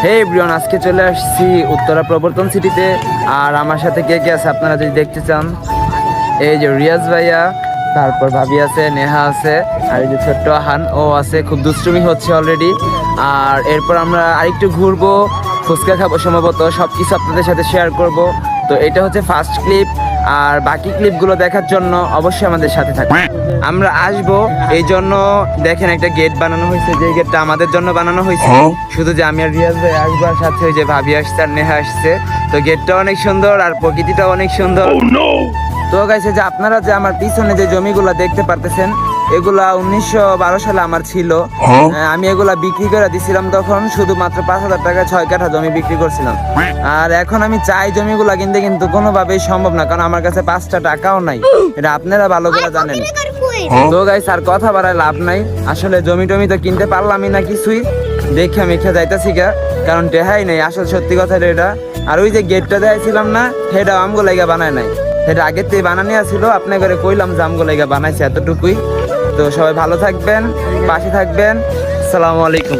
হে everyone, আজকে চলে আসছি উত্তরা প্রবর্তন সিটিতে। আর আমার সাথে কে কে আছে আপনারা যদি দেখতে চান, এই যে রিয়াজ ভাইয়া, তারপর ভাবি আছে, নেহা আছে, আর এই যে ছোট্ট আহান ও আছে। খুব দুষ্টুমি হচ্ছে অলরেডি। আর এরপর আমরা আরেকটু ঘুরবো, ফুচকা খাবো সম্ভবত, সব কিছু আপনাদের সাথে শেয়ার করব। তো এটা হচ্ছে ফার্স্ট ক্লিপ, আর বাকি ক্লিপগুলো দেখার জন্য অবশ্যই আমাদের সাথে থাকবে। আমরা আসবো এই জন্য দেখেন একটা গেট বানানো হয়েছে, যে গেটটা আমাদের জন্য বানানো হয়েছে। শুধু যে আমি আর রিয়াজ ভাই আসবো, আর সাথে ওই যে ভাবি আসছে আর নেহা আসছে। তো গেটটা অনেক সুন্দর আর প্রকৃতিটা অনেক সুন্দর। তো গাইছে যে আপনারা যে আমার পিছনে যে জমিগুলা দেখতে পারতেছেন, এগুলা 1912 সালে আমার ছিল। আমি এগুলা বিক্রি করে দিছিলাম তখন, শুধুমাত্র 5,000 টাকা 6 কাঠা জমি বিক্রি করছিলাম। আর এখন আমি চাই জমিগুলা কিনতে, কিন্তু কোনোভাবেই সম্ভব না, কারণ আমার কাছে 5টা টাকাও নাই। এটা আপনারা ভালো করে জানেন। তো গাইস আর কথা বাড়ায় লাভ নাই, আসলে জমি টমি তো কিনতে পারলামই না কিছুই। দেখে মেখে যাইতাছি গা, কারণ টেহাই নেই, আসল সত্যি কথা এটা। আর ওই যে গেটটা দেখাইছিলাম না, সেটা আমগো লাইগা বানায় নাই, সেটা আগের থেকে বানানি ছিল। আপনার ঘরে কইলাম যে আমগো লাইগা বানাইছে, এতটুকুই। তো সবাই ভালো থাকবেন, পাশে থাকবেন। আসসালামু আলাইকুম।